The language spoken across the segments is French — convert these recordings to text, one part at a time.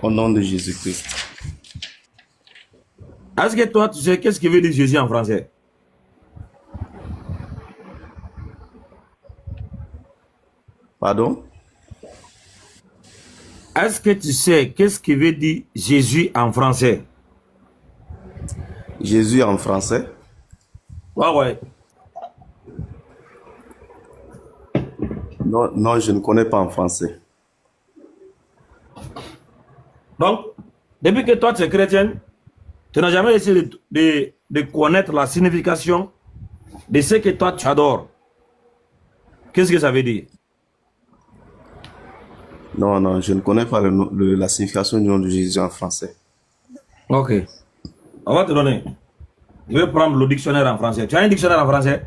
Au nom de Jésus-Christ. Est-ce que toi, tu sais qu'est-ce qui veut dire Jésus en français? Pardon? Est-ce que tu sais qu'est-ce qui veut dire Jésus en français? Jésus en français? Ouais, ouais. Non, non, je ne connais pas en français. Donc, depuis que toi, tu es chrétien, tu n'as jamais essayé de connaître la signification de ce que toi, tu adores. Qu'est-ce que ça veut dire? Non, non, je ne connais pas la signification du nom de Jésus en français. Ok. On va te donner. Je vais prendre le dictionnaire en français. Tu as un dictionnaire en français?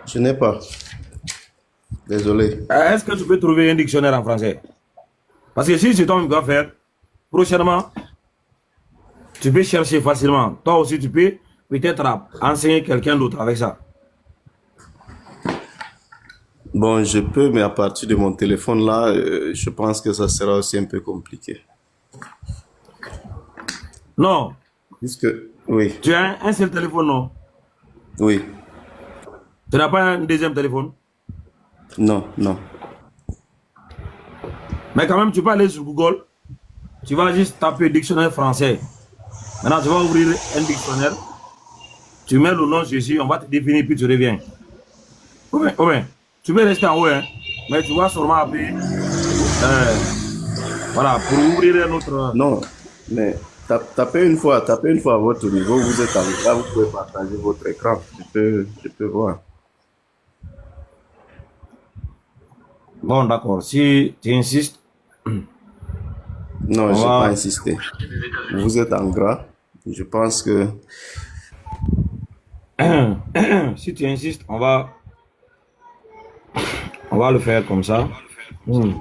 Je n'ai pas. Désolé. Est-ce que tu peux trouver un dictionnaire en français? Parce que si c'est toi qui vas faire, prochainement, tu peux chercher facilement. Toi aussi, tu peux peut-être enseigner quelqu'un d'autre avec ça. Bon, je peux, mais à partir de mon téléphone là, je pense que ça sera aussi un peu compliqué. Non, Puisque, oui, tu as un seul téléphone, non? oui, Tu n'as pas un deuxième téléphone? non, non. Mais quand même, tu peux aller sur Google. Tu vas juste taper dictionnaire français. Maintenant, tu vas ouvrir un dictionnaire. Tu mets le nom Jésus, on va te définir, puis tu reviens. Ou bien, tu peux rester en haut, hein, mais tu vas sûrement appeler, euh, voilà, pour ouvrir un autre. Non, mais tapez une fois à votre niveau, vous êtes là, vous pouvez partager votre écran. Je peux voir. Bon, d'accord. Si tu insistes, Non, on j'ai pas va. insisté. Vous êtes en gras. Je pense que Si tu insistes, on va le faire comme ça. Hmm.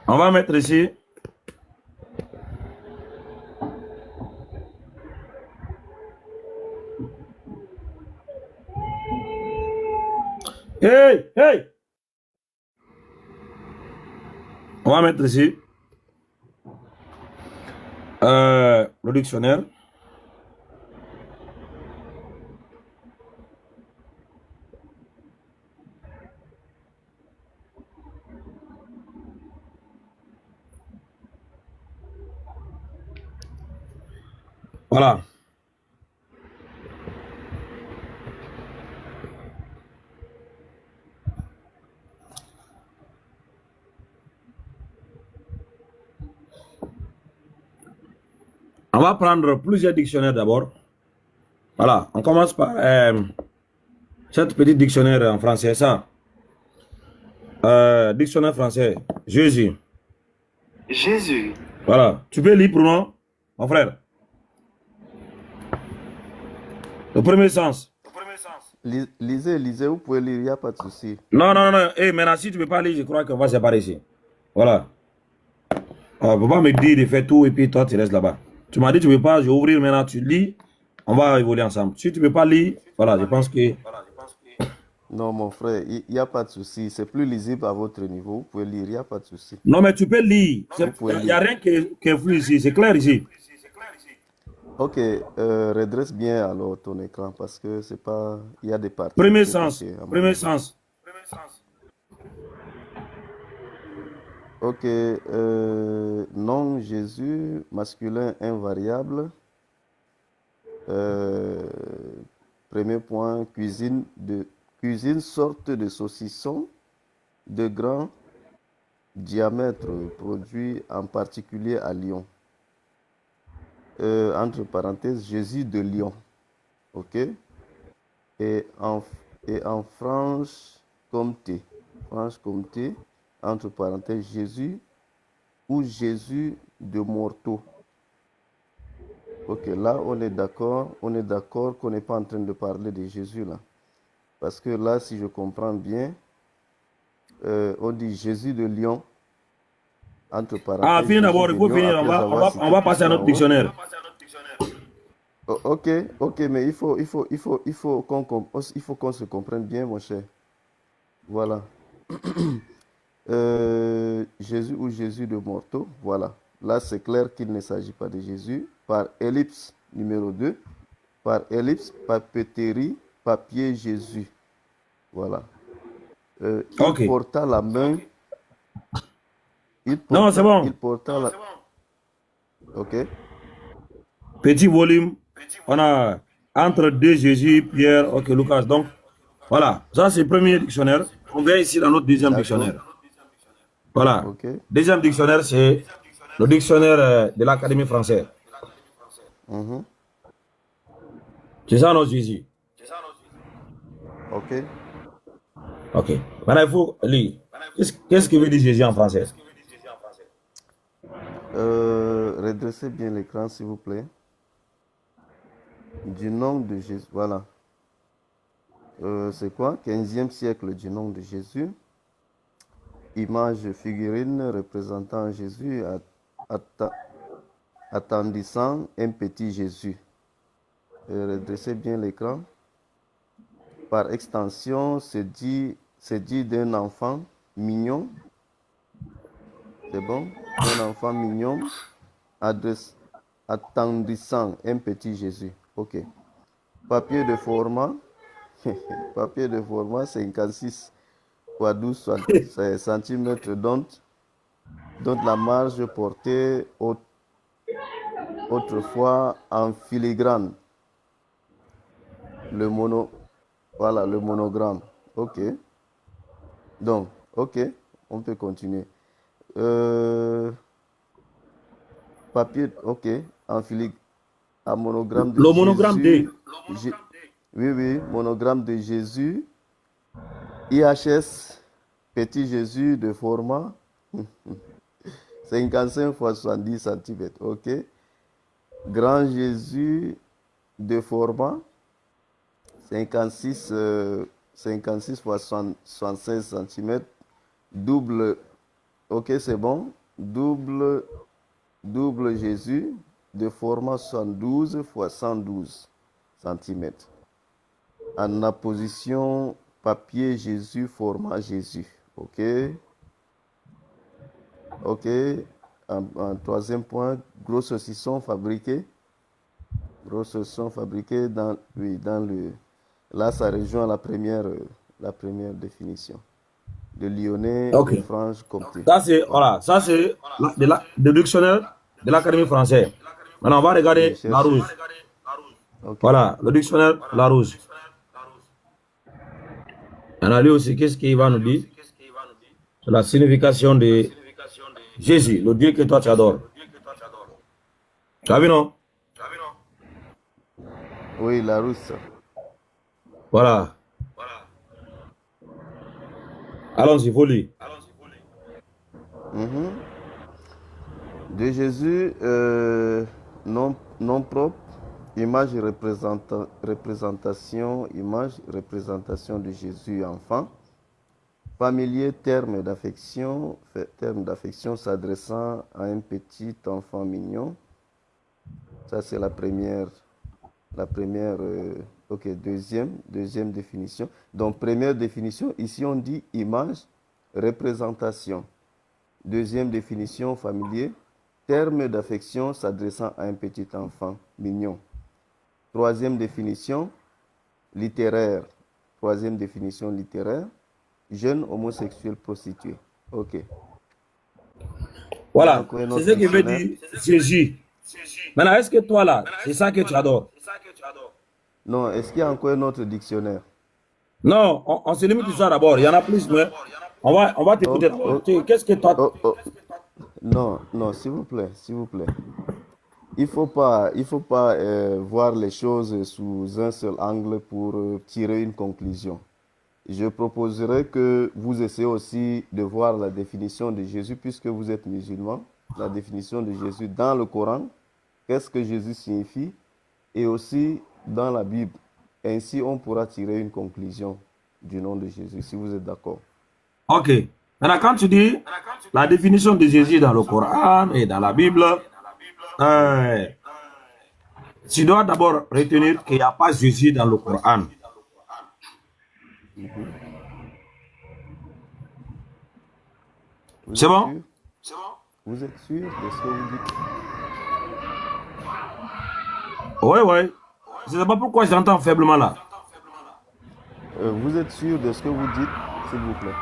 On va mettre ici. Hey, hey! On va mettre ici le dictionnaire. Voilà. On va prendre plusieurs dictionnaires d'abord. Voilà. On commence par cette petite dictionnaire en français. Ça. Dictionnaire français. Jésus. Jésus, Voilà. Tu peux lire pour nous, mon frère. Le premier sens. lisez, vous pouvez lire, il n'y a pas de souci. Non, non, non. Et maintenant, si tu ne peux pas lire, je crois qu'on va se séparer ici. Voilà. On ne peut pas me dire de faire tout et puis toi, tu restes là-bas. Tu m'as dit, tu ne peux pas, je vais ouvrir maintenant, tu lis. On va évoluer ensemble. Si tu ne peux pas lire, voilà, je pense que. Non, mon frère, il n'y a pas de souci. C'est plus lisible à votre niveau. Vous pouvez lire, il n'y a pas de souci. Non, mais tu peux lire. Vous pouvez Il n'y a lire. rien qui influe ici. C'est clair ici. Ok, redresse bien alors ton écran parce que c'est pas. Il y a des parties Premier de sens. côté, à mon Premier avis. sens. Ok. Nom Jésus, masculin invariable. Euh, Premier point, cuisine sorte de saucisson de grand diamètre produit en particulier à Lyon. Entre parenthèses, Jésus de Lyon. Ok. Et en, et en Franche-Comté. Franche-Comté, entre parenthèses, Jésus ou Jésus de Morteau. Ok, là on est d'accord qu'on n'est pas en train de parler de Jésus là. Parce que là, si je comprends bien, on dit Jésus de Lyon, entre Ah, parenthèses, finis Jésus d'abord, de il faut Lyon, finir. après avoir On cité va tout ce passer qui à est notre en haut. dictionnaire. Ok, ok, mais il faut qu'on se comprenne bien, mon cher. Voilà. Jésus ou Jésus de Morteau, voilà. Là, c'est clair qu'il ne s'agit pas de Jésus. Par ellipse numéro 2, par ellipse, papeterie, papier Jésus. Voilà. Il Ok. porta la main, Non, c'est il bon. porta la... Ok, Petit volume. On a entre deux Jésus, Pierre, ok, Lucas. Donc, voilà. Ça, c'est le premier dictionnaire. On vient ici dans notre deuxième d'accord. dictionnaire. Voilà. Ok. Deuxième dictionnaire, c'est le dictionnaire de l'Académie française. Mhm. C'est ça, notre Jésus. Ok. Ok. Maintenant, il faut lire. Qu'est-ce que veut dire Jésus en français? Redressez bien l'écran, s'il vous plaît. Du nom de Jésus. Voilà. C'est quoi? 15e siècle du nom de Jésus. Image figurine représentant Jésus atta- attendissant un petit Jésus. Redressez bien l'écran. Par extension, c'est dit d'un enfant mignon. C'est bon? Un enfant mignon adresse, attendissant un petit Jésus. Ok. Papier de format. Papier de format 56 x 12 cm dont la marge portée autrefois en filigrane. Le mono, voilà, le monogramme. Ok. Donc, ok, on peut continuer. Euh, Papier, ok, en filigrane, un monogramme de Le monogramme D. Jésus. Oui, oui, monogramme de Jésus. IHS, petit Jésus de format 55 x 70 cm. Ok. Grand Jésus de format 56, 56 x 76 cm. Double, ok, c'est bon. Double Jésus de format 72 x 112 cm. En apposition, papier Jésus, format Jésus. Ok. Ok. En troisième point, gros saucisson fabriqué. Gros saucisson fabriqué dans, oui, dans le. Là, ça rejoint la première définition. De Lyonnais Ok. de Franche-Comté. Ça, c'est, Voilà. voilà. Ça, c'est le dictionnaire de l'Académie française. Maintenant, on va Oui, regarder la cherchez. rouge. Ok. Voilà. Le dictionnaire, la rouge. On a lu aussi, qu'est-ce qu'il va nous dire? Sur la signification de Jésus, le Dieu que toi tu adores. Tu as vu, non? Oui, la rousse. Voilà. Allons-y, faut lire. Mhm. De Jésus, nom propre, image, représentation de Jésus enfant. Familier, terme d'affection s'adressant à un petit enfant mignon. Ça, c'est ok, deuxième définition. Donc, première définition, ici on dit image, représentation. Deuxième définition, familier, terme d'affection s'adressant à un petit enfant mignon. Troisième définition, littéraire. Troisième définition littéraire, jeune homosexuel prostitué. Ok. Il y a Voilà, encore un c'est autre ce qui veut dictionnaire. dire Jésus. Maintenant, est-ce que toi là, c'est ça que tu adores? Non, est-ce qu'il y a encore un autre dictionnaire? Non, on se limite sur ça d'abord. Il y en a plus, mais on va Oh, t'écouter d'abord. oh, Qu'est-ce que toi. oh, oh. Non, non, s'il vous plaît, s'il vous plaît. Il faut pas voir les choses sous un seul angle pour tirer une conclusion. Je proposerais que vous essayez aussi de voir la définition de Jésus, puisque vous êtes musulman, la définition de Jésus dans le Coran, qu'est-ce que Jésus signifie, et aussi dans la Bible. Ainsi, on pourra tirer une conclusion du nom de Jésus, si vous êtes d'accord. Ok. Maintenant, quand tu dis la définition de Jésus dans le Coran et dans la Bible, euh, tu dois d'abord retenir qu'il n'y a pas Jésus dans le Coran. Vous C'est êtes bon? sûr? Vous êtes sûr de ce que vous dites? Oui, oui. Je ne sais pas pourquoi j'entends faiblement là. Vous êtes sûr de ce que vous dites, s'il vous plaît?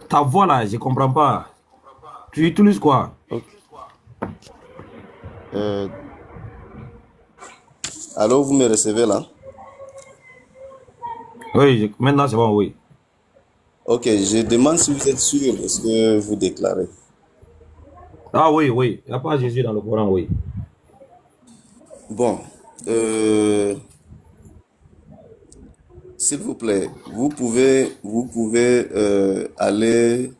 Ta voix là, je ne comprends pas. Tu utilises quoi? Ok. Alors, vous me recevez là? Oui, maintenant c'est bon, oui. Ok, je demande si vous êtes sûr de ce que vous déclarez. Ah oui, oui. Il n'y a pas Jésus dans le Coran, oui. Bon, s'il vous plaît, vous pouvez aller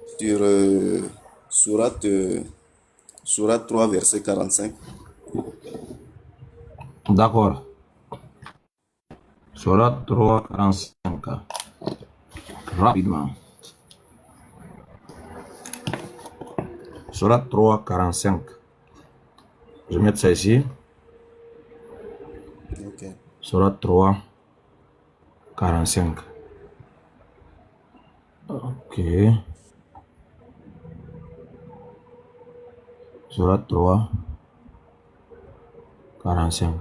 sur Sourate 3, verset 45. D'accord. Surat 3, 45. Rapidement. Surat 3, 45. Je vais mettre ça ici. Ok. Surat 3, 45. Ok. Surat 3, 45.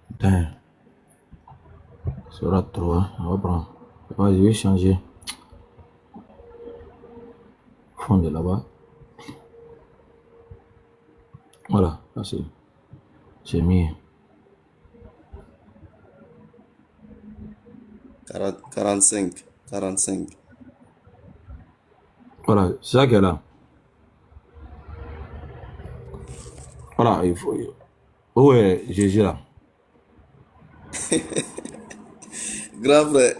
Putain. Surat 3, on va prendre. Ouais, je vais changer. Fond de là-bas. Voilà, là c'est mis. 45. 45. Voilà, c'est ça qui est là. Voilà, il faut. Où est Jésus là? Grave, frère.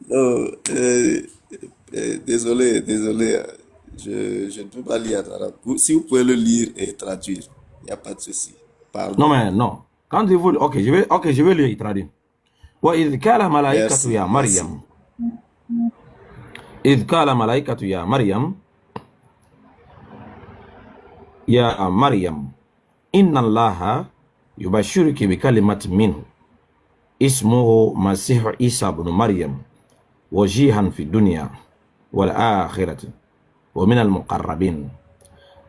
Non, désolé, désolé. Je ne peux pas lire en arabe. Si vous pouvez le lire et traduire, il n'y a pas de souci. Non, Pardon. mais non. Quand il vous. Ok, je vais lire, traduire. وإذ قال ملائكة Merci, يا merci. مريم إذ قال ملائكة يا مريم يا مريم إن الله يبشرك بكلمة منه اسمه مسيح عيسى بن مريم وجيها في الدنيا والآخرة ومن المقربين.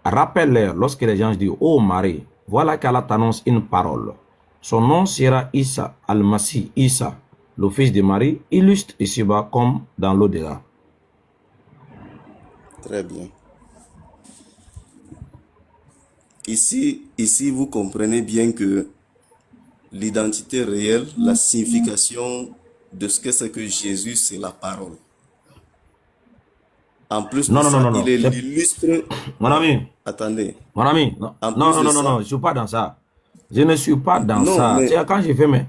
Rappelle-leur lorsque les gens disent ô Marie, voilà qu'Allah t'annonce une parole. Son nom sera Isa al-Masih, Isa, le fils de Marie, illustre ici-bas comme dans l'au-delà. Très bien. Ici, vous comprenez bien que l'identité réelle, la signification de ce que c'est que Jésus, c'est la parole. En plus de Non, non, non, ça, non, non. il est l'illustre. Mon ami, Attendez. mon ami, non, En non, plus non, de non, non, ça, non, je ne suis pas dans ça. Je ne suis pas dans non, ça. Tu mais sais, quand j'ai fait mes...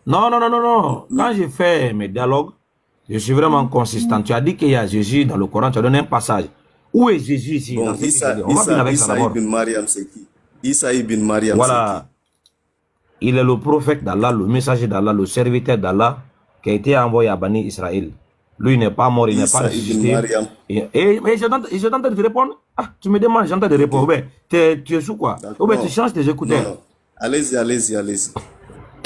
Non, non, non, non, non. Quand j'ai fait mes dialogues, je suis vraiment consistant. Tu as dit qu'il y a Jésus dans le Coran, tu as donné un passage. Où est Jésus ici bon, dans ce que j'ai dit? On va finir avec ça Issa d'abord. ibn Mariam, c'est qui? Issa ibn Mariam, c'est qui? Voilà. Il est le prophète d'Allah, le messager d'Allah, le serviteur d'Allah qui a été envoyé à Bani Israël. Lui n'est pas mort, il n'est pas Issa ibn ressuscité. Mariam. Mais je tente de te répondre. Ah, tu me demandes, j'entends de répondre. Ok, Tu es sous quoi? Ou bien tu d'accord. changes tes Non, écouteurs. non. Allez-y, allez-y, allez-y.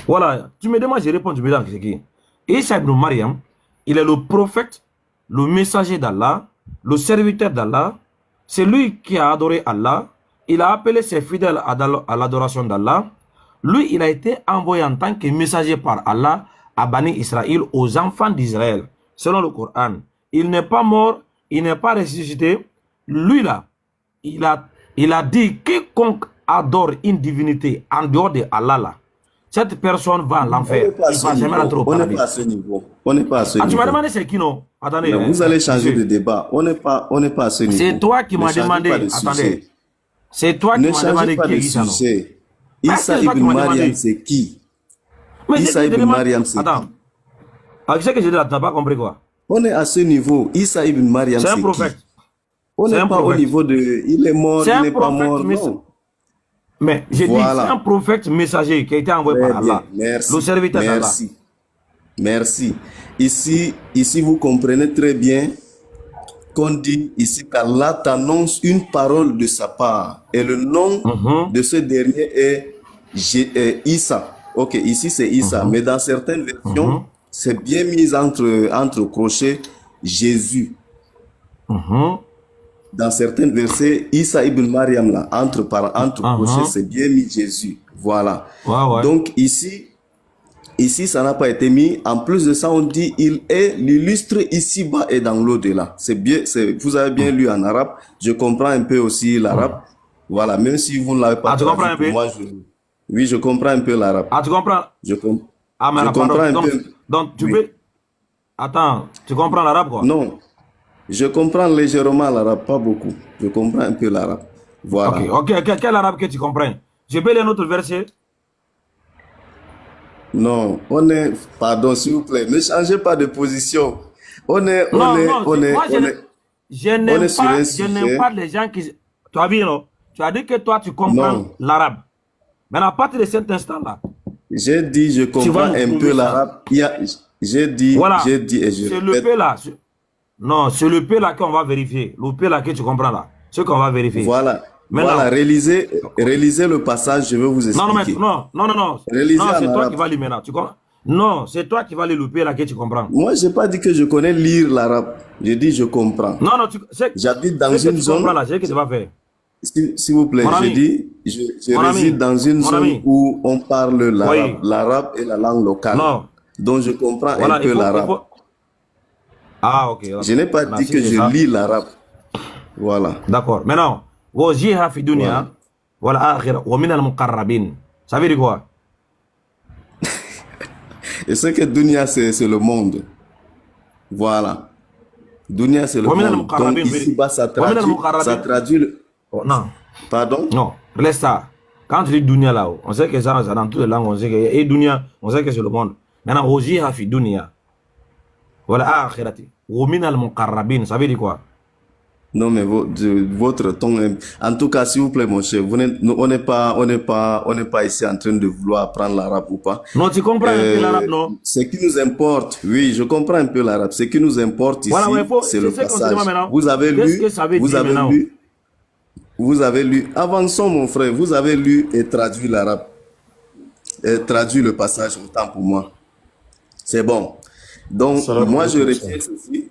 Voilà, tu me demandes, je réponds, tu me demandes c'est qui. Isa ibn Mariam, il est le prophète, le messager d'Allah, le serviteur d'Allah. C'est lui qui a adoré Allah. Il a appelé ses fidèles à l'adoration d'Allah. Lui, il a été envoyé en tant que messager par Allah à Bani Israël, aux enfants d'Israël, selon le Coran. Il n'est pas mort, il n'est pas ressuscité. Lui là, il a dit quiconque adore une divinité en dehors de Allah là, cette personne va à On l'enfer. n'est pas à Il ne ce va jamais rentrer niveau. au On n'est paradis. pas à ce niveau. On n'est pas à ce Ah, tu m'as niveau. demandé c'est qui non? Attendez, Non, vous allez changer de monsieur. débat. On n'est pas à ce C'est niveau. toi qui Ne m'as changez pas demandé. de Attendez. sujet. C'est toi qui Ne m'as changez demandé pas qui est de Issa, non? sujet. Mais Issa c'est toi qui ibn m'as Mariam, demandé. c'est qui? Mais j'ai Issa dit, ibn demande. Mariam, c'est Attends. qui? Ah, ce que j'ai dit là, tu n'as pas compris quoi? On est à ce niveau. Issa ibn Mariam, C'est un c'est qui? prophète. On C'est n'est un pas au prophète. niveau de il est mort, C'est il un n'est pas prophète, mort. Non. mais j'ai dit, c'est un Voilà. prophète messager qui a été envoyé Très par bien. Allah, le Merci. serviteur d'Allah. Merci. Merci. Ici, vous comprenez très bien qu'on dit ici qu'Allah t'annonce une parole de sa part. Et le nom de ce dernier est Issa. Ok, ici c'est Issa. Mais dans certaines versions, c'est bien mis entre crochets Jésus. Dans certains versets, Issa ibn Mariam, là, entre crochets, c'est bien mis Jésus. Voilà. Ouais. Donc ici, ça n'a pas été mis. En plus de ça, on dit il est l'illustre ici-bas et dans l'au-delà. C'est bien, vous avez bien lu en arabe. Je comprends un peu aussi l'arabe. Voilà, même si vous ne l'avez pas tu comprends un peu? moi, oui, je comprends un peu l'arabe. Ah, tu comprends? Ah, mais je comprends un peu. Donc, tu Oui. peux... Attends, tu comprends l'arabe quoi? Non, je comprends légèrement l'arabe, pas beaucoup. Je comprends un peu l'arabe. Voilà. Ok. Quel arabe que tu comprends? Je peux lire notre verset? Non, pardon, s'il vous plaît, ne changez pas de position. Je n'aime pas les gens qui... Tu as vu, non? Tu as dit que toi, tu comprends l'arabe. Mais à partir de cet instant-là... J'ai dit, je comprends un peu l'arabe. J'ai dit, et je c'est le P là. Non, c'est le P là qu'on va vérifier. Le P là que tu comprends là. Ce qu'on va vérifier. Voilà. Maintenant, voilà, réalisez le passage, je vais vous expliquer. Non. Non, c'est toi qui vas lire maintenant. Tu comprends? Non, c'est toi qui vas lire le P là que tu comprends. Moi, je n'ai pas dit que je connais lire l'arabe. J'ai dit, je comprends. Non, j'habite dans une zone... là, c'est ce que tu vas faire. S'il vous plaît, je dis, je réside dans une zone où on parle l'arabe. Oui. L'arabe est la langue locale. Non. Donc je comprends un peu l'arabe. Ah, ok. Je n'ai pas dit que je lis l'arabe. Voilà. D'accord. Maintenant, wajiha fi dunya wal akhirah wa min al muqarrabin. Ça veut dire quoi? Et ce que dunya, c'est le monde. Voilà. Dunya, c'est le monde. Donc ici-bas, ça traduit le... Non. Pardon? Non. Laisse ça. Quand tu dis dunya là, on sait que ça dans toutes les langues, on sait que et dunya, on sait que c'est le monde. Maintenant, wajiha fi dunya wal akhirati wa min al muqarrabin. Ça veut dire quoi? Non, mais votre ton, en tout cas, s'il vous plaît, mon cher, on n'est pas ici en train de vouloir apprendre l'arabe ou pas. Non, tu comprends un peu l'arabe, non? Ce qui nous importe, oui, je comprends un peu l'arabe. Ce qui nous importe ici, voilà, c'est le passage. Vous avez lu, vous avez lu, avançons mon frère, vous avez lu et traduit l'arabe. Traduit le passage, autant pour moi. C'est bon. Donc, moi, je retiens ceci.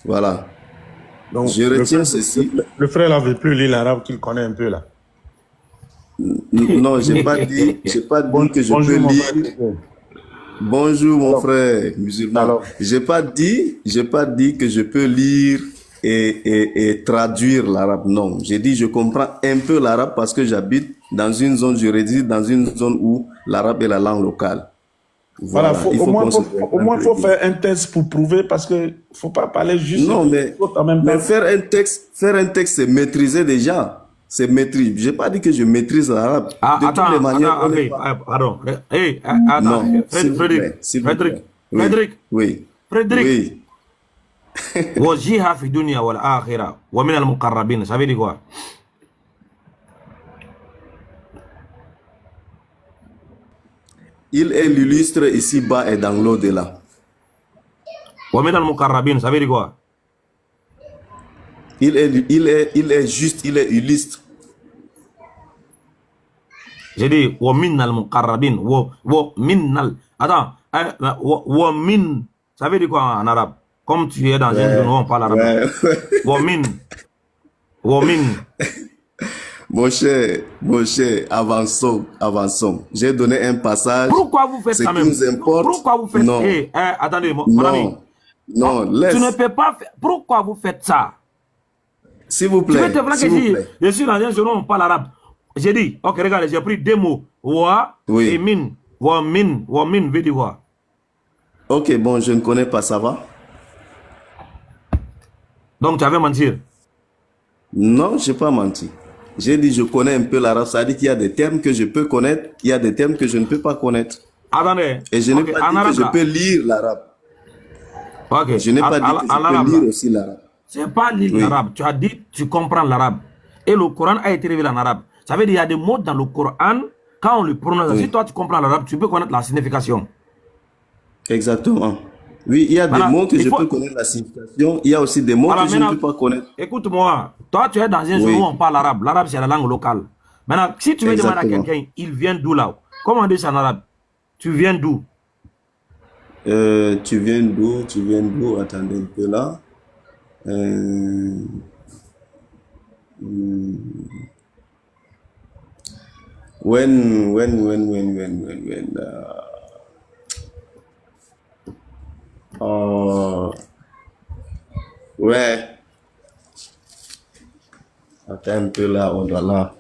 Voilà. Donc, je retiens ceci. Le frère là veut plus lire l'arabe qu'il connaît un peu là. Non, j'ai pas dit que je peux lire. Bonjour mon frère musulman. J'ai pas dit que je peux lire et traduire l'arabe. Non, j'ai dit je comprends un peu l'arabe parce que j'habite dans une zone, je réside dans une zone où l'arabe est la langue locale. Voilà, au moins, il faut faire un test pour prouver parce que faut pas parler juste. Non, mais faire un texte, c'est maîtriser déjà. C'est maîtriser. J'ai pas dit que je maîtrise l'arabe. De toutes les manières, pardon. Non, Frédéric. Oui. Frédéric. Wajiha fi dunya wal akhirah wa min al muqarrabin. Ça veut dire quoi? Il est l'illustre ici-bas et dans l'au-delà. Wa min al-muqarrabin, ça veut dire quoi? Il est juste, il est illustre. J'ai dit wa min al-muqarrabin, wa min al. Attends, wa min, ça veut dire quoi en arabe? Comme tu es dans une zone où on parle arabe. Wa min. Mon cher, avançons. J'ai donné un passage. Pourquoi vous faites ça même? Nous importe. Pourquoi vous faites Non. Attendez, mon ami. Non, laisse. Tu ne peux pas faire. Pourquoi vous faites ça? S'il vous Tu plaît. veux te voir que je suis dans un zone où on parle arabe. J'ai dit, ok, regarde, j'ai pris deux mots. Wa et min. Wa min veut dire quoi? Ok, bon, je ne connais pas, ça va? Donc tu avais mentir? Non, je n'ai pas menti. J'ai dit, je connais un peu l'arabe. Ça veut dire qu'il y a des termes que je peux connaître, il y a des termes que je ne peux pas connaître. Attendez. Et je n'ai pas dit que je peux lire l'arabe. Ok. Je n'ai pas dit que je peux lire aussi l'arabe. C'est pas lire l'arabe. Tu as dit, tu comprends l'arabe. Et le Coran a été révélé en arabe. Ça veut dire qu'il y a des mots dans le Coran, quand on le prononce, si toi tu comprends l'arabe, tu peux connaître la signification. Exactement. Oui, il y a des mots que je peux connaître la signification. Il y a aussi des mots que je ne peux pas connaître. Écoute-moi, toi tu es dans un zone où on parle arabe. L'arabe c'est la langue locale. Maintenant, si tu veux demander à quelqu'un, il vient d'où là? Comment on dit ça en arabe? Tu viens d'où? Tu viens d'où? Attendez un peu là. When. Ouais. Attends un peu là, on doit là.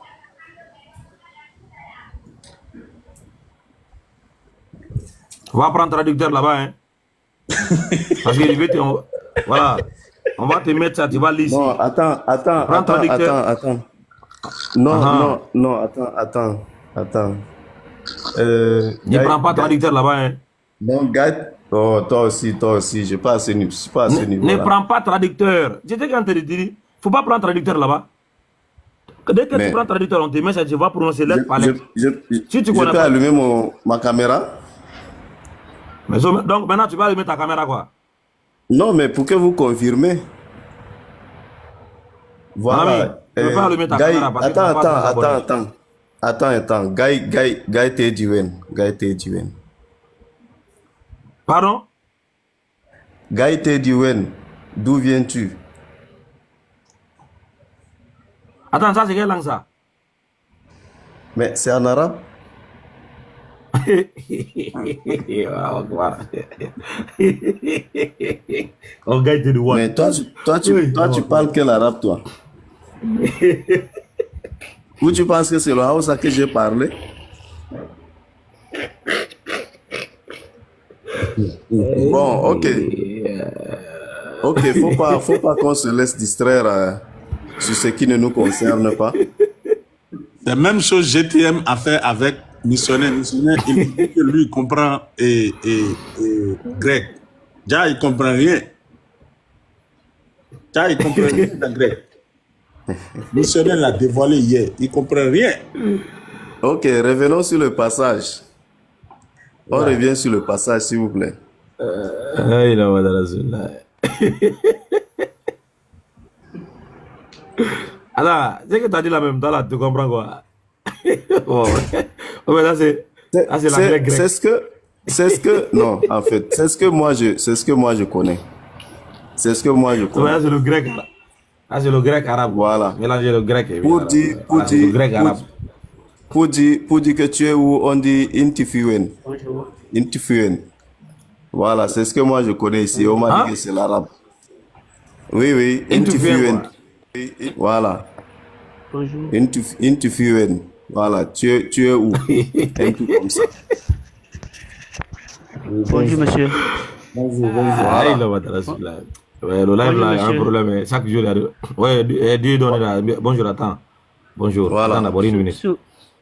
On va prendre traducteur là-bas, hein. Parce que je vais te... Voilà. On va te mettre ça, tu vas lire. Non, attends. Non, attends. Ne prends pas traducteur là-bas, hein. Non, gars. Oh, toi aussi, je suis pas à ce niveau. Ne prends pas traducteur. J'étais quand tu dis, faut pas prendre traducteur là-bas. Dès que tu prends traducteur, on te met ça, tu vas prononcer lettre par lettre. Si tu connais peux allumer ma caméra? Mais donc maintenant tu vas allumer ta caméra quoi? Non, mais pour que vous confirmez. Voilà. Tu peux pas allumer ta caméra parce que Attends. Guy Tediwen. Pardon? Guy Tediwen, d'où viens-tu? Attends, ça c'est quelle langue ça? Mais c'est en arabe. Oh, Guy Tediwen. Mais toi tu parles quel arabe toi? Ou tu penses que c'est le Hausa que j'ai parlé? Bon, ok. Ok, faut pas qu'on se laisse distraire sur ce qui ne nous concerne pas. La même chose GTM a fait avec Missionnaire. Missionnaire, il dit que lui, il comprend grec. Déjà, il comprend rien. Il comprend rien en grec. Missionnaire l'a dévoilé hier. Il comprend rien. Ok, revenons sur le passage. On revient sur le passage, s'il vous plaît. Alors, c'est que tu as dit la même temps là, tu comprends quoi? C'est ce que non, en fait, c'est ce que moi je connais. C'est ce que moi je connais. C'est le grec. C'est le grec arabe. Voilà. Mélanger le grec et le grec arabe. Pour dire que tu es où on dit Intifuen. Voilà, c'est ce que moi je connais ici. On m'a dit que c'est l'arabe. Oui, Intifuen. Voilà. Bonjour. Intifuen. Voilà, tu es où? Un truc comme ça. Bonjour, monsieur. Bonjour. Ouais, le live là, il y a un problème. Chaque jour, Dieu donne là. Bonjour, attends. Bonjour. Voilà. Attends d'abord une minute.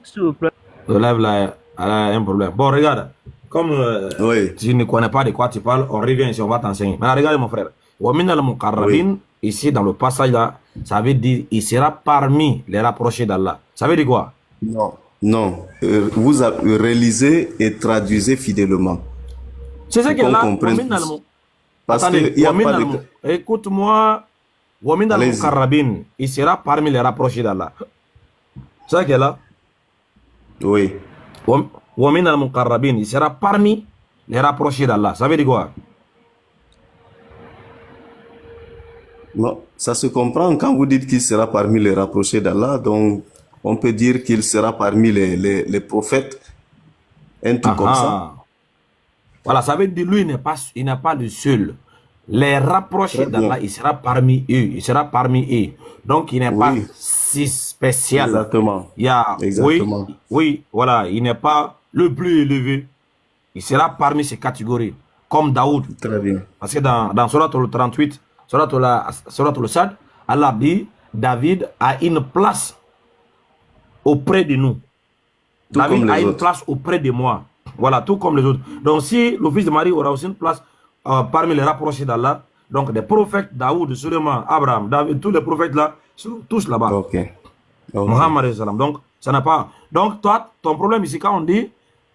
S'il vous plaît. Le live là, il y a un problème. Bon, regarde. Comme tu ne connais pas de quoi tu parles, on revient ici, on va t'enseigner. Maintenant, regarde mon frère. Ici, dans le passage là, ça veut dire il sera parmi les rapprochés d'Allah. Ça veut dire quoi? Non. Non, vous relisez et traduisez fidèlement. C'est ça Pour que qu'on là, comprenne Wamin tous. Almo. Parce Attendez, qu'il n'y a Wamin pas de... Almo. Écoute-moi, Wamin Almo Allez-y. Karabin, il sera parmi les rapprochés d'Allah. C'est ça que là, Oui. Wamin Almo Karabin, il sera parmi les rapprochés d'Allah. Ça veut dire quoi? Non, ça se comprend quand vous dites qu'il sera parmi les rapprochés d'Allah. Donc, on peut dire qu'il sera parmi les prophètes. Un truc comme ça. Voilà, ça veut dire lui, il n'est pas le seul. Les rapprochés d'Allah, il sera parmi eux. Il sera parmi eux. Donc, il n'est pas si spécial. Exactement. Il y a, Exactement. oui, voilà, il n'est pas le plus élevé. Il sera parmi ces catégories, comme Daoud. Très bien. Parce que dans Surat al-38, Surat al-Sad, Allah dit, David a une place auprès de nous. Tout David comme les a une autres. place auprès de moi. Voilà, tout comme les autres. Donc, si le fils de Marie aura aussi une place parmi les rapprochés d'Allah, donc des prophètes, Daoud, Suleiman, Abraham, David, tous les prophètes là, sont tous là-bas. Ok. Muhammad sallam. Donc, ça n'a pas. Donc, toi, ton problème ici, quand on dit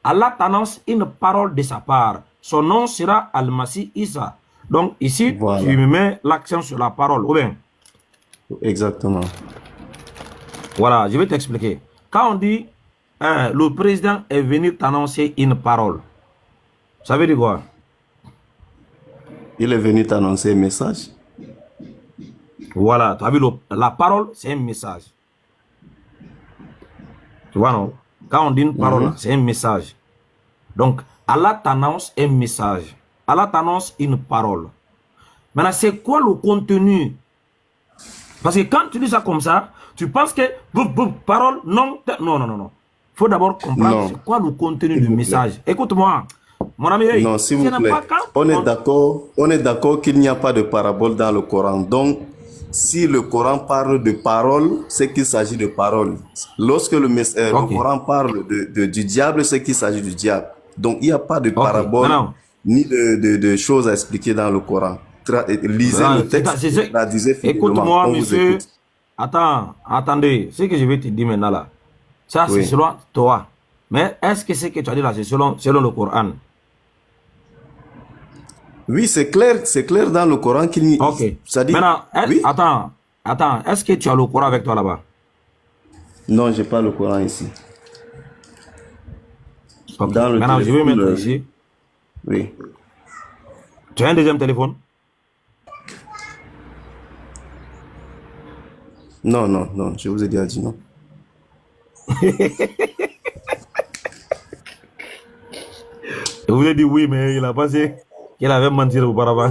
Allah t'annonce une parole de sa part, son nom sera Al-Masih Isa. Donc, ici, Voilà. tu mets l'accent sur la parole. Ou bien, Exactement. voilà, je vais t'expliquer. Quand on dit le président est venu t'annoncer une parole, ça veut dire quoi? Il est venu t'annoncer un message. Voilà, tu as vu, la parole, c'est un message. Tu vois, non? Quand on dit une parole, c'est un message. Donc, Allah t'annonce un message. Allah t'annonce une parole. Maintenant, c'est quoi le contenu? Parce que quand tu dis ça comme ça, tu penses que parole, non, non, non, non, non. Il faut d'abord comprendre c'est quoi le contenu du message. Écoute-moi, mon ami. Non, s'il vous plaît. On est d'accord qu'il n'y a pas de parabole dans le Coran. Donc, si le Coran parle de parole, c'est qu'il s'agit de parole. Lorsque le Coran parle du diable, c'est qu'il s'agit du diable. Donc, il n'y a pas de parabole ni de choses à expliquer dans le Coran. Lisez le texte, traduisez fidèlement. Écoute-moi, monsieur. Attendez. Ce que je vais te dire maintenant là, ça c'est selon toi. Mais est-ce que ce que tu as dit là, c'est selon le Coran? Oui, c'est clair dans le Coran qu'il n'y a. Ok. Maintenant, attends, est-ce que tu as le Coran avec toi là-bas? Non, je n'ai pas le Coran ici. Okay. Maintenant, je vais mettre ici. Oui. Tu as un deuxième téléphone? Non, non, non, je vous ai déjà dit non. Je vous ai dit oui, mais il a pensé qu'il avait menti auparavant.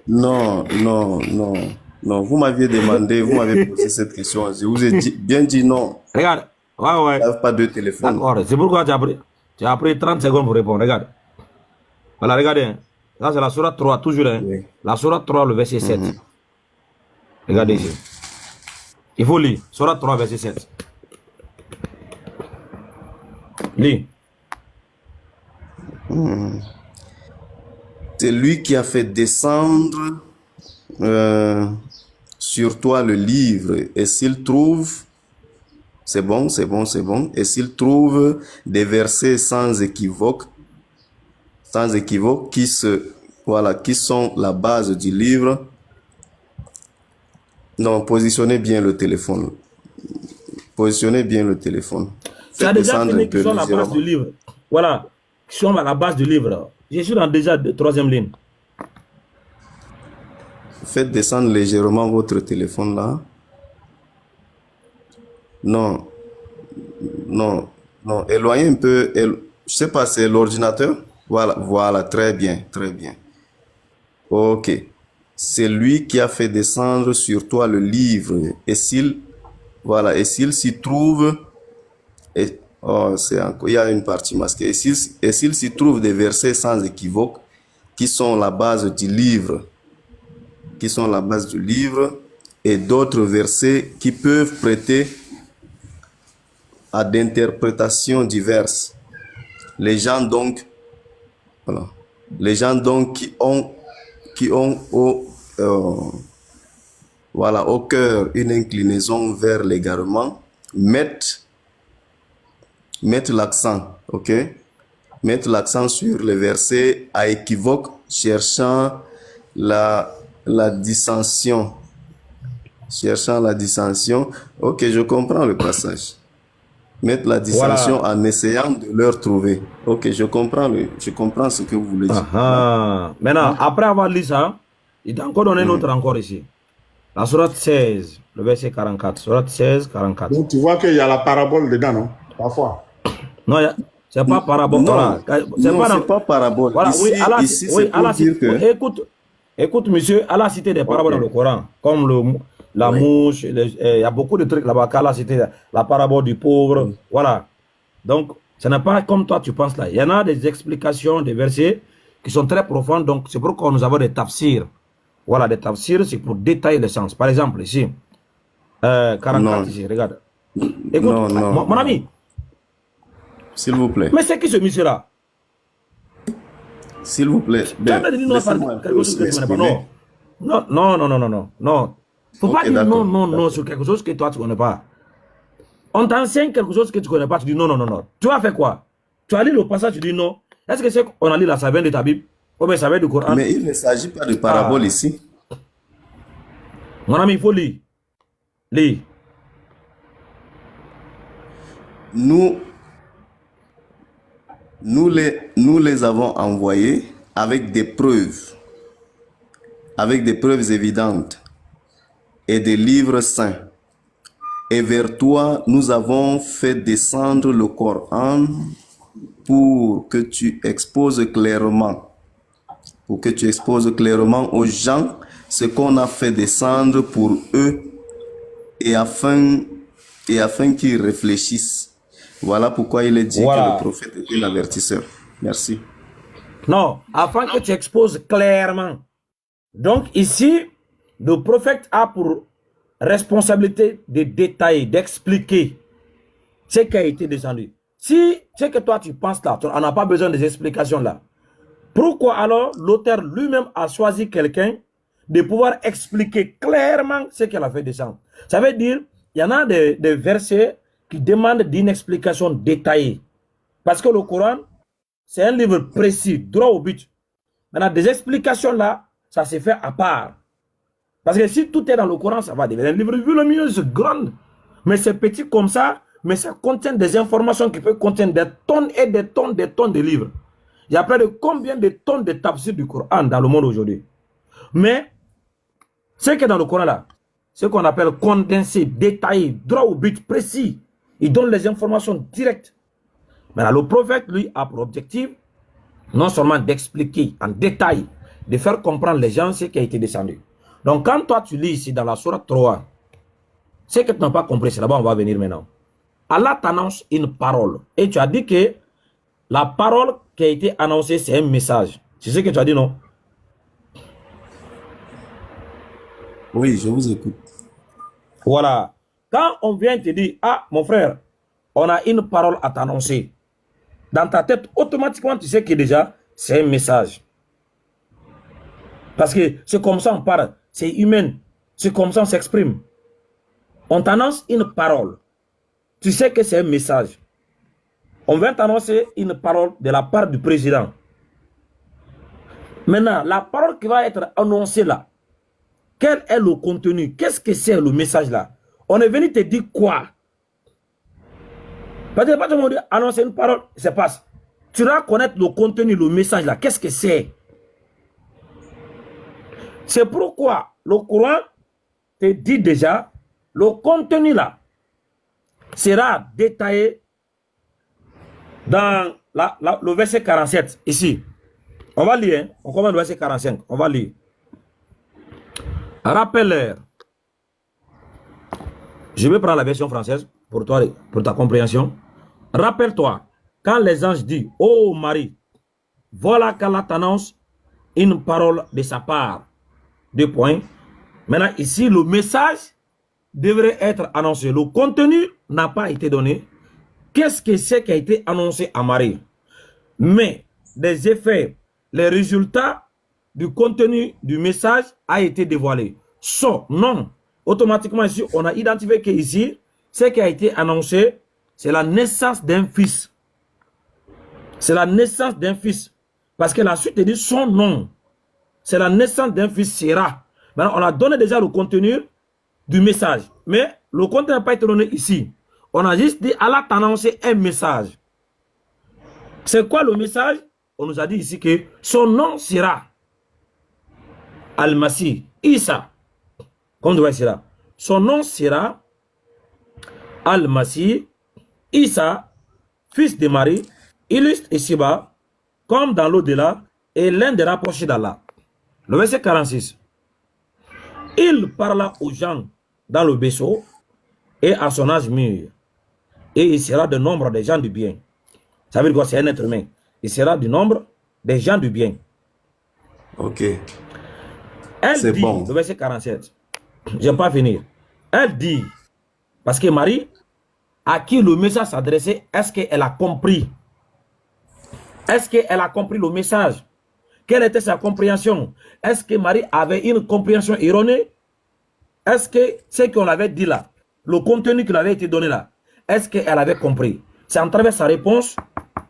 Non, non, non, non. Vous m'aviez demandé, vous m'avez posé cette question. Je vous ai bien dit non. Regarde, ouais. Il n'y a pas de téléphone. D'accord, c'est pourquoi tu as pris 30 secondes pour répondre. Regarde. Voilà, regardez. Là, c'est la sourate 3, toujours. Hein. Oui. La sourate 3, le verset 7. Regardez ici. Il faut lire. Sourate 3, verset 7. Lis. C'est lui qui a fait descendre sur toi le livre. Et s'il trouve, c'est bon. Et s'il trouve des versets sans équivoque, qui sont la base du livre. Non, positionnez bien le téléphone. Tu as déjà fini qui sont la base du livre. Voilà, qui sont à la base du livre. Je suis dans déjà la troisième ligne. Faites descendre légèrement votre téléphone là. Non. Éloignez un peu. Je sais pas, c'est l'ordinateur. Voilà, très bien. Ok. C'est lui qui a fait descendre sur toi le livre. Et s'il s'y trouve, il y a une partie masquée. Et s'il s'y trouve des versets sans équivoque, qui sont la base du livre, et d'autres versets qui peuvent prêter à d'interprétations diverses. Les gens donc qui ont au cœur une inclinaison vers l'égarement mettent mettre l'accent, ok? Mettre l'accent sur les versets à équivoque, cherchant la dissension. Cherchant la dissension. Ok, je comprends le passage. Mettre la dissension Voilà. en essayant de leur trouver. Ok, je comprends ce que vous voulez dire. Maintenant, après avoir lu ça, il t'a encore donné un autre encore ici. La sourate 16, le verset 44. Sourate 16, 44. Donc tu vois qu'il y a la parabole dedans, non? Parfois. Non, c'est pas parabole. Non, Voilà. c'est pas parabole. Voilà, Ici, oui, Allah, ici oui, c'est pour Allah, dire que... écoute, monsieur, Allah a cité des paraboles dans le Coran, comme la mouche, il y a beaucoup de trucs là-bas qu'Allah a cité, la parabole du pauvre, voilà. Donc, ce n'est pas comme toi tu penses là. Il y en a des explications, des versets qui sont très profondes, donc c'est pourquoi nous avons des tafsirs. Voilà, des tafsirs, c'est pour détailler le sens. Par exemple, ici, 44 ici, regarde. Écoute, mon ami. S'il vous plaît. Mais c'est qui ce monsieur-là? S'il vous plaît. Non. Faut pas dire non sur quelque chose que toi tu connais pas. On t'enseigne quelque chose que tu connais pas, tu dis non. Tu as fait quoi? Tu as lu le passage, tu dis non. Est-ce que c'est qu'on a lu la ça vient de ta Bible? Ou bien ça vient du Coran? Mais il ne s'agit pas de parabole ici. Mon ami, il faut lire. Lire. Nous les avons envoyés avec des preuves évidentes et des livres saints. Et vers toi, nous avons fait descendre le Coran pour que tu exposes clairement aux gens ce qu'on a fait descendre pour eux et afin qu'ils réfléchissent. Voilà pourquoi il est dit que le prophète était l'avertisseur. Merci. Non, afin que tu exposes clairement. Donc ici, le prophète a pour responsabilité de détailler, d'expliquer ce qui a été descendu. Si ce que toi tu penses là, on n'a pas besoin des explications là. Pourquoi alors l'auteur lui-même a choisi quelqu'un de pouvoir expliquer clairement ce qu'elle a fait descendre? Ça veut dire, il y en a des versets qui demandent d'une explication détaillée. Parce que le Coran, c'est un livre précis, droit au but. Maintenant, des explications là, ça se fait à part. Parce que si tout est dans le Coran, ça va devenir un livre volumineux, c'est grand. Mais c'est petit comme ça, mais ça contient des informations qui peuvent contenir des tonnes et des tonnes de livres. Il y a près de combien de tonnes de tafsir du Coran dans le monde aujourd'hui. Mais, ce qui est dans le Coran là, ce qu'on appelle condensé, détaillé, droit au but, précis. Il donne les informations directes. Maintenant, le prophète, lui, a pour objectif, non seulement d'expliquer en détail, de faire comprendre les gens ce qui a été descendu. Donc, quand toi, tu lis ici dans la sourate 3, ce que tu n'as pas compris, c'est là-bas on va venir maintenant. Allah t'annonce une parole. Et tu as dit que la parole qui a été annoncée, c'est un message. C'est ce que tu as dit, non? Oui, je vous écoute. Voilà. Quand on vient te dire, ah, mon frère, on a une parole à t'annoncer. Dans ta tête, automatiquement, tu sais que déjà, c'est un message. Parce que c'est comme ça on parle. C'est humain. C'est comme ça on s'exprime. On t'annonce une parole. Tu sais que c'est un message. On vient t'annoncer une parole de la part du président. Maintenant, la parole qui va être annoncée là, quel est le contenu? Qu'est-ce que c'est le message là? On est venu te dire quoi? Parce que pas tout le monde annonce une parole, c'est pas. Tu dois connaître le contenu, le message là. Qu'est-ce que c'est? C'est pourquoi le Coran te dit déjà, le contenu là sera détaillé dans le verset 47, ici. On va lire, hein? On commence le verset 45, on va lire. Rappelle-leur. Je vais prendre la version française pour toi, pour ta compréhension. Rappelle-toi, quand les anges disent, oh Marie, voilà qu'Allah t'annonce une parole de sa part. 2 points. Maintenant, ici, le message devrait être annoncé. Le contenu n'a pas été donné. Qu'est-ce que c'est qui a été annoncé à Marie? Mais les effets, les résultats du contenu du message a été dévoilé. Non. Automatiquement, ici, on a identifié que ici, ce qui a été annoncé, c'est la naissance d'un fils. C'est la naissance d'un fils. Parce que la suite dit son nom. C'est la naissance d'un fils sera. Maintenant, on a donné déjà le contenu du message. Mais le contenu n'a pas été donné ici. On a juste dit, Allah t'a annoncé un message. C'est quoi le message? On nous a dit ici que son nom sera Al-Masih, Isa. Comme vous voyez là. Son nom sera Al-Masih, Isa, fils de Marie, illustre ici-bas, comme dans l'au-delà, et l'un des rapprochés d'Allah. Le verset 46. Il parla aux gens dans le berceau et à son âge mûr. Et il sera du nombre des gens du bien. Ça veut dire que c'est un être humain. Il sera du nombre des gens du bien. Ok. Elle dit, bon. le verset 47, je ne vais pas finir. Elle dit, parce que Marie, à qui le message s'adressait, est-ce qu'elle a compris? Est-ce qu'elle a compris le message? Quelle était sa compréhension? Est-ce que Marie avait une compréhension erronée? Est-ce que ce qu'on avait dit là, le contenu qui lui avait été donné là, est-ce qu'elle avait compris? C'est en travers sa réponse,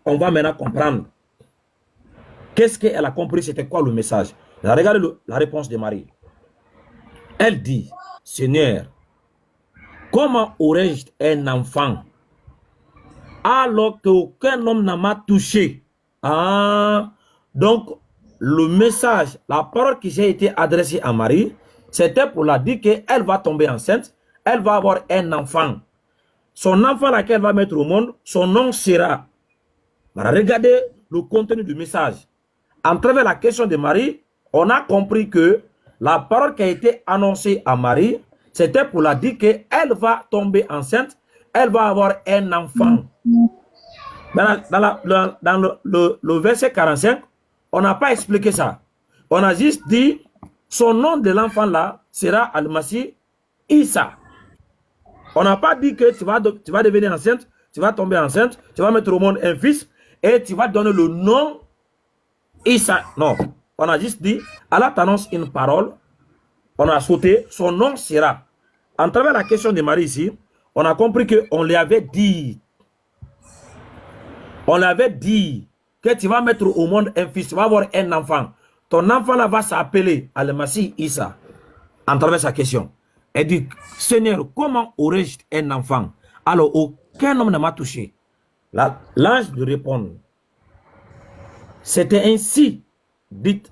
on va maintenant comprendre. Qu'est-ce qu'elle a compris? C'était quoi le message? Regardez la réponse de Marie. Elle dit, Seigneur, comment aurais-je un enfant alors qu'aucun homme n'a m'a touché? Ah, donc le message, la parole qui s'est été adressée à Marie, c'était pour la dire qu'elle va tomber enceinte, elle va avoir un enfant. Son enfant là qu'elle va mettre au monde, son nom sera. Regardez le contenu du message. En travers la question de Marie, on a compris que la parole qui a été annoncée à Marie, c'était pour la dire qu'elle va tomber enceinte, elle va avoir un enfant. Dans le verset 45, on n'a pas expliqué ça. On a juste dit, son nom de l'enfant là sera Al-Masih Isa. On n'a pas dit que tu vas devenir enceinte, tu vas tomber enceinte, tu vas mettre au monde un fils et tu vas donner le nom Isa. Non, on a juste dit, Allah t'annonce une parole, on a sauté, son nom sera. En travers la question de Marie ici, on a compris qu'on lui avait dit, que tu vas mettre au monde un fils, tu vas avoir un enfant. Ton enfant là va s'appeler Al-Masih Isa. En travers sa question. Elle dit, Seigneur, comment aurais-je un enfant? Alors, aucun homme ne m'a touché. L'ange lui répond, c'était ainsi, dit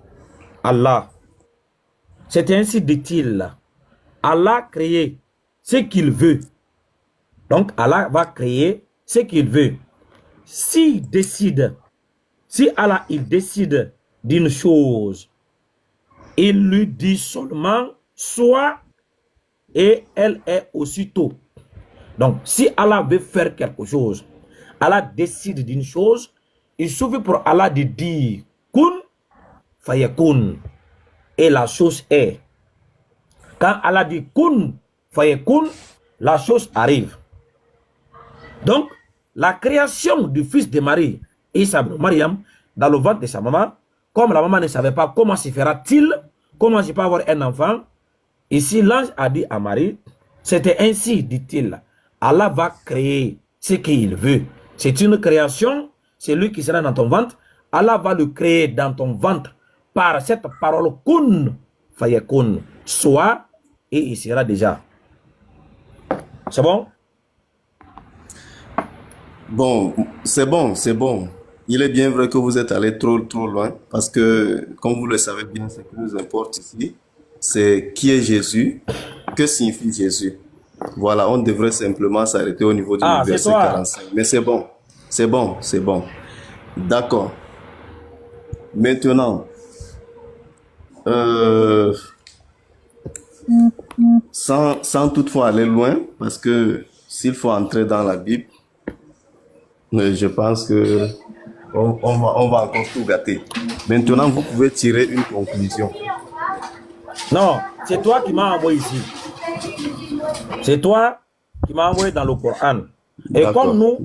Allah. C'était ainsi, dit-il. Allah créé ce qu'il veut. Donc, Allah va créer ce qu'il veut. S'il décide, si Allah il décide d'une chose, il lui dit seulement soit, et elle est aussitôt. Donc, si Allah veut faire quelque chose, Allah décide d'une chose, il suffit pour Allah de dire kun fayakun, et la chose est. Quand Allah dit kun fayakun, la chose arrive. Donc, la création du fils de Marie, Isa Mariam, dans le ventre de sa maman, comme la maman ne savait pas comment se fera-t-il, comment je peux avoir un enfant, ici l'ange a dit à Marie, c'était ainsi, dit-il, Allah va créer ce qu'il veut. C'est une création, c'est lui qui sera dans ton ventre, Allah va le créer dans ton ventre par cette parole kun fayakun, soit, et il sera déjà. C'est bon? Bon, c'est bon, c'est bon. Il est bien vrai que vous êtes allé trop loin parce que, comme vous le savez bien, ce qui nous importe ici, c'est qui est Jésus, que signifie Jésus. Voilà, on devrait simplement s'arrêter au niveau du verset 45. Mais c'est bon, c'est bon, c'est bon. D'accord. Maintenant, sans toutefois aller loin, parce que s'il faut entrer dans la Bible, je pense que on va encore tout gâter. Maintenant, vous pouvez tirer une conclusion. Non, c'est toi qui m'as envoyé ici. C'est toi qui m'as envoyé dans le Coran. Et comme nous,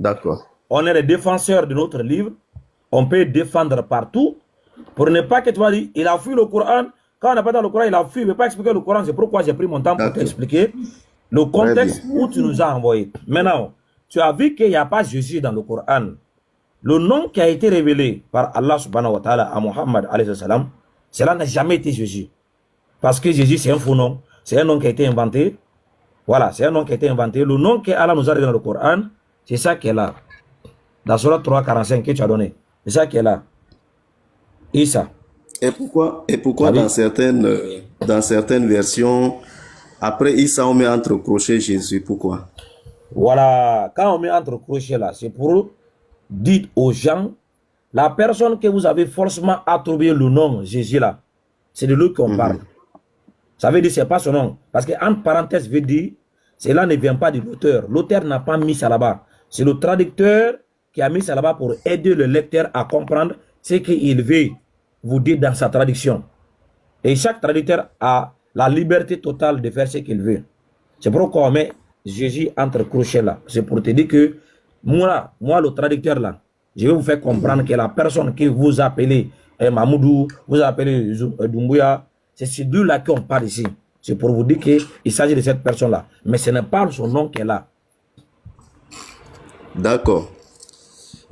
on est les défenseurs de notre livre, on peut défendre partout pour ne pas que tu vas dire, il a fui le Coran. Quand on n'a pas dans le Coran, il a fui. Il ne veut pas expliquer le Coran. C'est pourquoi j'ai pris mon temps pour t'expliquer le contexte où tu nous as envoyé. Maintenant, tu as vu qu'il n'y a pas Jésus dans le Coran. Le nom qui a été révélé par Allah subhanahu wa ta'ala à Muhammad alayhi salam, cela n'a jamais été Jésus. Parce que Jésus, c'est un faux nom. C'est un nom qui a été inventé. Voilà, c'est un nom qui a été inventé. Le nom que Allah nous a révélé dans le Coran, c'est ça qui est là. Dans Surah 3:45 que tu as donné. C'est ça qui est là. Isa. Et pourquoi dans certaines versions, après Issa, on met entre crochets Jésus? Pourquoi? Voilà, quand on met entre crochets là, c'est pour dire aux gens, la personne que vous avez forcément attribué le nom Jésus là, c'est de lui qu'on parle. Ça veut dire c'est pas son nom. Parce que entre parenthèses veut dire, cela ne vient pas de l'auteur. L'auteur n'a pas mis ça là-bas. C'est le traducteur qui a mis ça là-bas pour aider le lecteur à comprendre ce qu'il veut vous dire dans sa traduction. Et chaque traducteur a la liberté totale de faire ce qu'il veut. C'est pourquoi on met Jésus entre crochets là. C'est pour te dire que moi le traducteur là, je vais vous faire comprendre que la personne que vous appelez Mamoudou, vous appelez Doumbouya, c'est celui-là qu'on parle ici. C'est pour vous dire qu'il s'agit de cette personne-là. Mais ce n'est pas son nom qu'elle a. D'accord.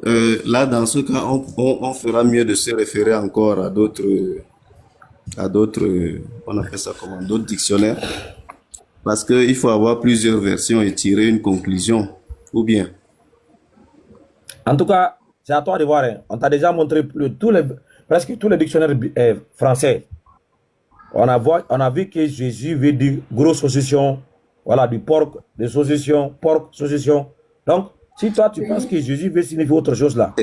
Là, dans ce cas, on fera mieux de se référer encore à d'autres, on appelle ça comment, d'autres dictionnaires. Parce qu'il faut avoir plusieurs versions et tirer une conclusion. Ou bien? En tout cas, c'est à toi de voir. Hein. On t'a déjà montré presque tous les dictionnaires français. On a vu que Jésus veut dire gros saucisson, voilà, du porc, des saucissons, porc, saucisson. Donc, si toi tu penses que Jésus veut signifier autre chose là,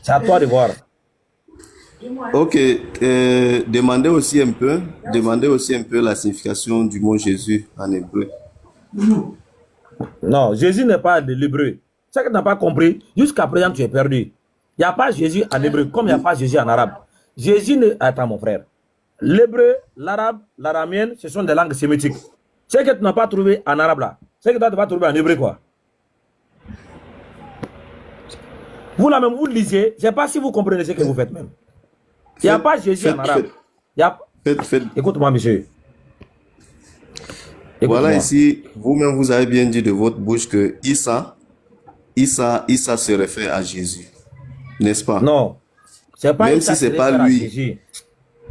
c'est à toi de voir. Ok, demandez aussi un peu la signification du mot Jésus en hébreu. Non, Jésus n'est pas de l'hébreu. C'est que tu n'as pas compris. Jusqu'à présent, tu es perdu. Il n'y a pas Jésus en hébreu comme il n'y a pas Jésus en arabe. Jésus ne... Attends, mon frère. L'hébreu, l'arabe, l'araméenne, ce sont des langues sémitiques. C'est que tu n'as pas trouvé en arabe là. C'est que tu n'as pas trouvé en hébreu quoi. Vous là même, vous lisez. Je ne sais pas si vous comprenez ce que vous faites même. Il n'y a pas Jésus en arabe. Écoute-moi, monsieur. Voilà ici, vous-même vous avez bien dit de votre bouche que Issa se réfère à Jésus. N'est-ce pas? Non. C'est pas même Issa si c'est pas lui.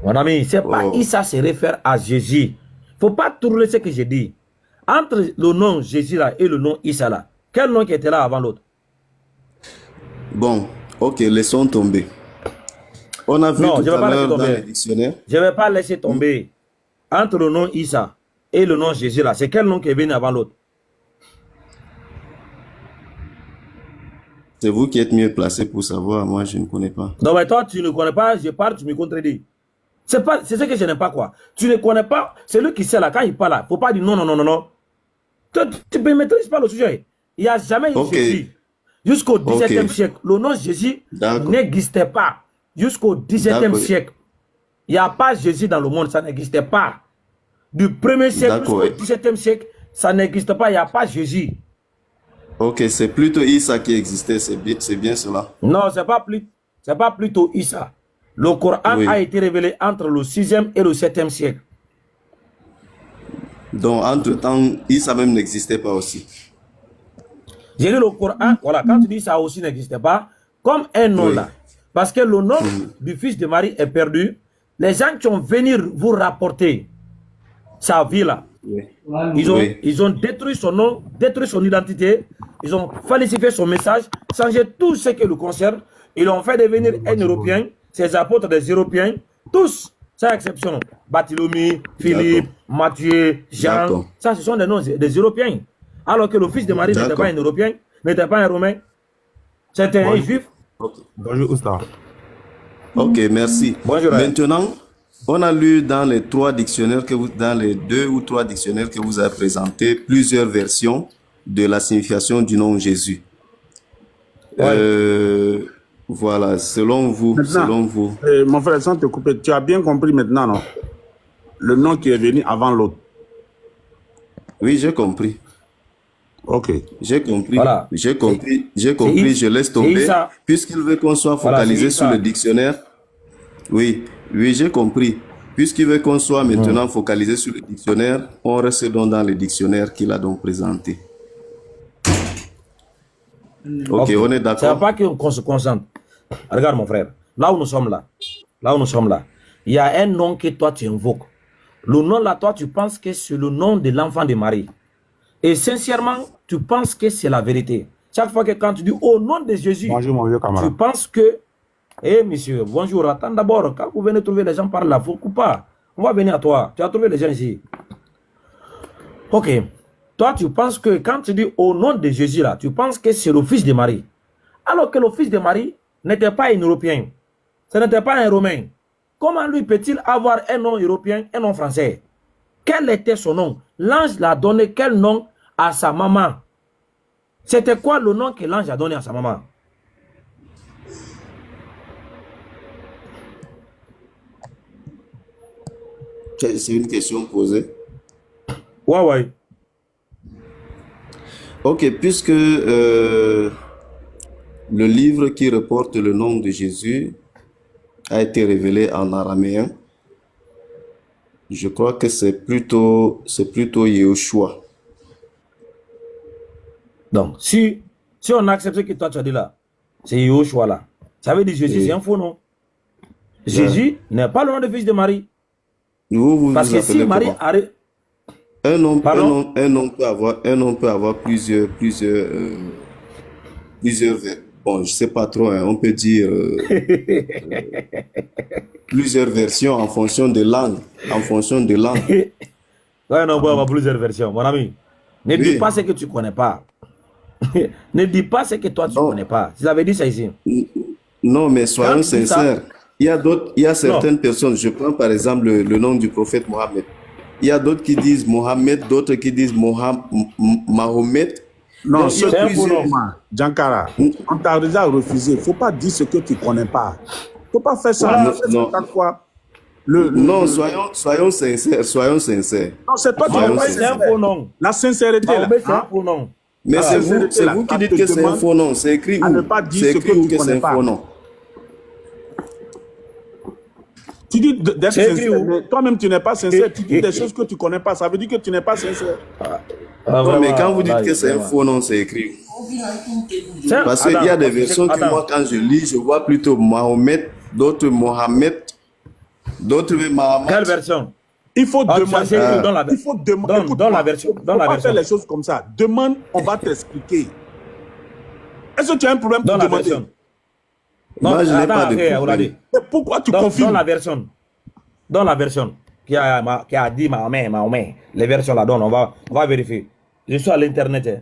Mon ami, c'est pas Issa se réfère à Jésus. Il ne faut pas tourner ce que j'ai dit. Entre le nom Jésus là et le nom Issa là, quel nom qui était là avant l'autre? Bon, ok, laissons tomber. On a vu non, tout à l'heure dans le dictionnaire. Je ne vais pas laisser tomber. Entre le nom Issa et le nom Jésus là, c'est quel nom qui est venu avant l'autre? C'est vous qui êtes mieux placé pour savoir, moi je ne connais pas. Non mais toi tu ne connais pas, je parle, tu me contredis. C'est ce que je n'aime pas quoi. Tu ne connais pas, c'est lui qui sait là, quand il parle là, il ne faut pas dire non. Tu ne maîtrises pas le sujet. Il n'y a jamais eu Jésus. Jusqu'au XVIIe siècle, le nom Jésus n'existait pas. Jusqu'au XVIIe siècle, il n'y a pas Jésus dans le monde, ça n'existait pas. Du 1er siècle jusqu'au XVIIe siècle, ça n'existe pas, il n'y a pas Jésus. Ok, c'est plutôt Issa qui existait, c'est bien cela. Non, c'est pas plutôt Issa. Le Coran a été révélé entre le 6e et le 7e siècle. Donc, entre-temps, Issa même n'existait pas aussi. J'ai lu le Coran, voilà, quand tu dis ça aussi n'existait pas, comme un nom là. Parce que le nom du fils de Marie est perdu. Les gens qui ont venir vous rapporter sa vie là, ils ont détruit son nom, détruit son identité, ils ont falsifié son message, changé tout ce qui le concerne, ils l'ont fait devenir un Européen, ses apôtres des Européens, tous, sans exception. Barthélemy, Philippe, Matthieu, Jean, ça ce sont des noms des Européens. Alors que le fils de Marie n'était pas un Européen, n'était pas un Romain, c'était un Juif. Bonjour, Oustar. Ok, merci. Bonjour. Maintenant, on a lu dans les 3 dictionnaires dans les 2 ou 3 dictionnaires que vous avez présentés, plusieurs versions de la signification du nom Jésus. Voilà, selon vous. Mon frère, sans te couper, tu as bien compris maintenant, non? Le nom qui est venu avant l'autre. Oui, j'ai compris. Ok. J'ai compris. Voilà. J'ai compris. Je laisse tomber. Puisqu'il veut qu'on soit focalisé sur le dictionnaire. Oui, j'ai compris. Puisqu'il veut qu'on soit maintenant focalisé sur le dictionnaire, on reste donc dans le dictionnaire qu'il a donc présenté. Ok, on est Ça ne d'accord. pas qu'on se concentre. Regarde mon frère, là où nous sommes là, il y a un nom que toi tu invoques. Le nom là, toi tu penses que c'est le nom de l'enfant de Marie. Et sincèrement, tu penses que c'est la vérité. Chaque fois que quand tu dis au nom de Jésus, Bonjour, mon vieux tu camarade. penses que, eh monsieur, bonjour, attends d'abord, quand vous venez trouver les gens par là, faut pas. On va venir à toi. Tu as trouvé les gens ici. Ok. Toi, tu penses que quand tu dis au nom de Jésus là, tu penses que c'est le fils de Marie. Alors que le fils de Marie n'était pas un Européen. Ce n'était pas un Romain. Comment lui peut-il avoir un nom européen, un nom français? Quel était son nom? L'ange l'a donné quel nom à sa maman? C'était quoi le nom que l'ange a donné à sa maman? C'est une question posée. Ouais. Ok, puisque le livre qui reporte le nom de Jésus a été révélé en araméen, je crois que c'est plutôt Yehoshua. Donc, si on accepte ce que toi tu as dit là, c'est Yoshua là. Ça veut dire Jésus, Oui. c'est un faux nom. Jésus n'est pas le nom de fils de Marie. Vous Parce que si appelez Marie comment? arrive. Un nom peut avoir plusieurs bon, je sais pas trop, hein, on peut dire plusieurs versions en fonction de langue, Ouais, non, on va avoir plusieurs versions, mon ami. Ne dis Oui. pas ce que tu ne connais pas. Ne dis pas ce que toi tu ne Non. connais pas. Tu avais dit ça ici. Non, mais Quand soyons tu dis ça, sincères. Il y a certaines personnes, je prends par exemple le nom du prophète Mohammed. Il y a d'autres qui disent Mohammed, d'autres qui disent Mahomet. Non, Donc, il y a c'est un faux plusieurs. nom. Jankara, on t'a déjà refusé. Il ne faut pas dire ce que tu ne connais pas. Il ne faut pas faire ça. Voilà. Tu fais ça Non. chaque fois. Non, soyons sincères. Non, c'est toi qui n'es Soyons pas Mahomet, c'est un sincère. faux nom. La sincérité, là. Mahomet, c'est un Hein? faux nom. Mais La c'est sincérité, là, vous qui ça dites te que c'est un demande faux nom. C'est écrit à ne où? pas dire C'est ce écrit que où tu que c'est connais un pas. faux nom? Tu dis d'être C'est écrit sincère, où? mais toi-même tu n'es pas sincère. Tu dis des choses que tu ne connais pas. Ça veut dire que tu n'es pas sincère. Non, mais quand vous dites que c'est un faux nom, c'est écrit où? Parce qu'il y a des versions que moi, quand je lis, je vois plutôt Mahomet, d'autres Mohamed, d'autres Mahamat. Quelle version? Il faut Ah, demander. c'est écrit dans la Il faut demander. dans la version. Il ne Dans faut la pas version. faire les choses comme ça. Demande, on va t'expliquer. Est-ce que tu as un problème Dans pour la demander? version. Non, Moi, je n'ai attends, pas de après, problème. Ouladi. Mais pourquoi tu Dans confirmes? la version. Dans la version qui a dit Mahomet. Les versions là, on va vérifier. Je suis à l'internet, hein,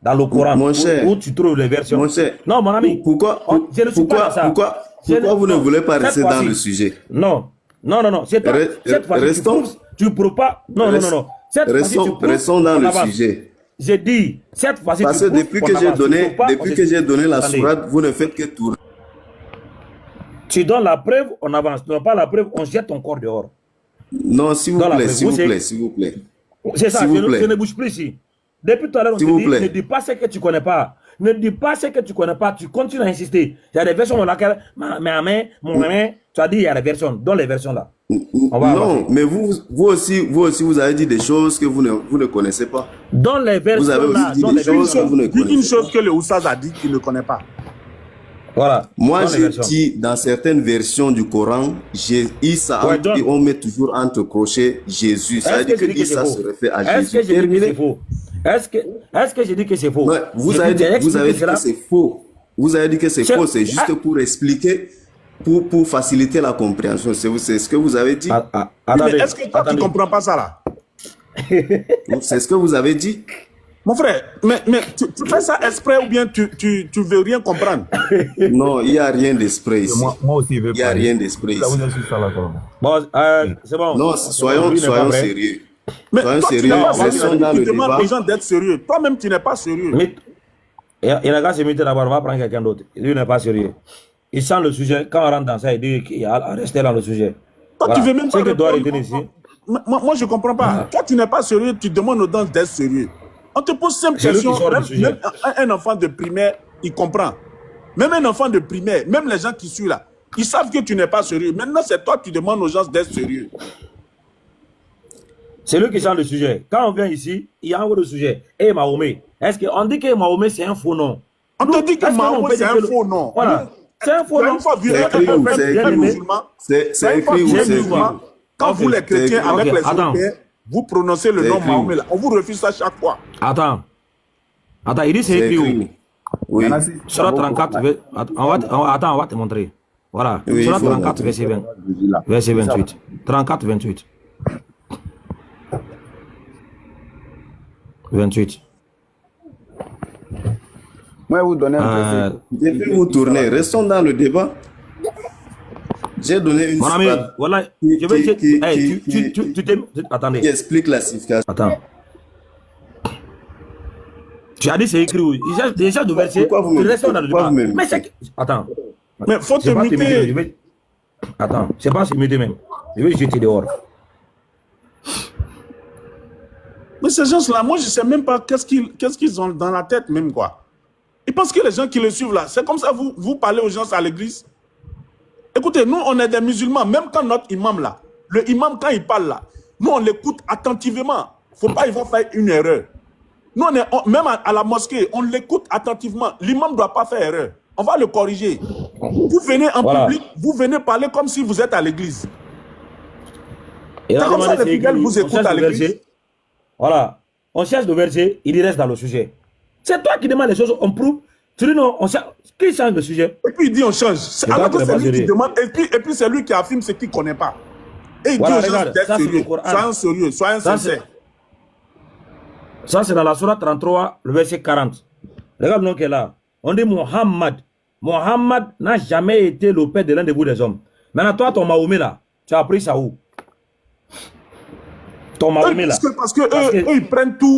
dans le Coran, Mon cher. où tu trouves les versions. Mon cher, Non, mon ami. pourquoi Je ne suis pas dans ça. vous ne Non, voulez pas cette rester dans fois-ci. le sujet? Non. C'est toi. Cette fois-ci, Restons. tu ne peux pas. Non. Cette fois-ci, tu prouves, Restons dans on le avance. sujet. J'ai dit, cette fois-ci, Parce que tu prouves depuis qu'on que j'ai avance. Tu donné, peux pas, depuis que j'ai donné la Attendez. sourate, vous ne faites que tourner. Tu donnes la preuve, on avance. Tu n'as pas la preuve, on jette ton corps dehors. Non, s'il vous Dans la plaît, preuve, s'il vous vous, plaît, s'il vous plaît. C'est ça, S'il vous plaît. je ne bouge plus ici. Depuis tout à l'heure, on te S'il vous dit, plaît. ne dis pas ce que tu ne connais pas. Ne dis pas ce que tu ne connais pas. Tu continues à insister. Il y a des versions dans lesquelles, tu as dit, il y a des versions. Dans les versions là. On va Non, avancer. mais vous aussi, vous avez dit des choses que vous ne connaissez pas. Dans les Vous avez versions là. aussi dit Dans des les choses versions que vous là. ne Dis une connaissez chose pas. que le Oussaz a dit qu'il ne connaît pas. Voilà. Moi, Dans les j'ai versions. dit, dans certaines versions du Coran, Issa, Ouais, donc- on met toujours entre crochets Jésus. Ça veut Est-ce dire que j'ai que dit que c'est Issa faux? se réfère à Est-ce que Jésus. j'ai dit que c'est Terminé. faux? Est-ce que j'ai dit que c'est faux? Ouais, vous Je avez t'ai dit expliqué que cela. c'est faux. Vous avez dit que c'est C'est- faux. C'est juste Ah. pour expliquer, pour faciliter la compréhension. C'est ce que vous avez dit. Oui, Attendez. mais est-ce que toi, tu ne Attendez. comprends pas ça là? C'est ce que vous avez dit. Mon frère, mais tu fais ça exprès ou bien tu veux rien comprendre? Non, il n'y a rien d'esprit ici. Moi aussi, je veux Il n'y a rien d'esprit Ça vous ici. insiste ça là, quand même. Bon, c'est bon. Non, C'est bon, soyons lui n'est pas prêt. sérieux. Mais Soyons toi, tu sérieux. n'es pas Restons sérieux. dans Tu le demandes débat. aux gens d'être sérieux. Toi-même, tu n'es pas sérieux. Mais il y a qu'à se mettre d'abord, on va prendre quelqu'un d'autre. Lui n'est pas sérieux. Il sent le sujet. Quand on rentre dans ça, il dit qu'il a resté dans le sujet. Toi, Voilà. tu veux même pas C'est que doit répondre. arrêter ici. Moi, je ne comprends pas. Toi, tu n'es pas sérieux, tu demandes aux gens d'être sérieux. On te pose simple C'est lui qui question. sort du Même, sujet. même un enfant de primaire, il comprend. Même un enfant de primaire, même les gens qui suivent là, ils savent que tu n'es pas sérieux. Maintenant, c'est toi qui demandes aux gens d'être sérieux. C'est lui qui sent le sujet. Quand on vient ici, il y a un autre sujet. Et Mahomet. Est-ce qu'on dit que Mahomet, c'est un faux nom? On te dit que est-ce qu'on Mahomet, peut c'est dire un que le- faux nom. Voilà. C'est un faux C'est nom. une fois vu C'est un écrit où? peuple C'est bien écrit où? musulman. C'est Une fois écrit où? vous êtes C'est musulman, écrit. quand Ok. vous les chrétiens, écrit. avec Ok, les attends. Européens, vous prononcez le C'est nom écrit. Mahomet. Là. On vous refuse ça chaque fois. Attends. Attends, il dit c'est C'est écrit où? écrit. Oui. Surah 34, attends, on va te montrer. Voilà. Oui, Surah il faut 34, montrer. verset 20. Verset 28. 34, 28. 28. Moi, vous donnez un peu. Je vais vous tourner. Restons dans le débat. J'ai donné une Mon ami, phrase voilà, qui- je vais qui- dire. qui- Hey, qui- tu t'es. qui Attendez. explique la signification. Attends. Tu as dit c'est écrit où? Déjà de verset. Pourquoi vous me- Tu restes dans le pourquoi débat. vous me- Mais c'est. Attends. Mais faut te C'est pas te muter. muter, je vais- Attends, c'est pas se muter même. Je vais jeter dehors. Mais ces gens-là, moi, je ne sais même pas qu'est-ce qu'ils ont dans la tête même, quoi. Ils pensent que les gens qui le suivent là, c'est comme ça vous parlez aux gens à l'église. Écoutez, nous, on est des musulmans. Même quand notre imam là, le imam, quand il parle là, nous, on l'écoute attentivement. Il ne faut pas, il va faire une erreur. Nous, même à la mosquée, on l'écoute attentivement. L'imam ne doit pas faire erreur. On va le corriger. Vous venez en Voilà. public, vous venez parler comme si vous êtes à l'église. Et C'est comme ça, les fidèles vous écoutent à l'église. Voilà. On cherche le verset, il reste dans le sujet. C'est toi qui demandes les choses, on prouve. Tu dis non, on cherche. Qui change le sujet? Et puis il dit on change. Alors que c'est lui qui demande. Et puis c'est lui qui affirme ce qu'il ne connaît pas. Et il Voilà, dit aux gens regarde, d'être ça, c'est sérieux. le Coran. Soyons sérieux, soyons Ça, sincères. Ça, c'est dans la Sourate 33, le verset 40. Regarde le nom qui est là. On dit Mohammed. Mohammed n'a jamais été le père de l'un de vous des hommes. Maintenant, toi, ton Mahomet là, tu as appris ça où? Ton Mahomet là. Parce que eux, ils prennent tout.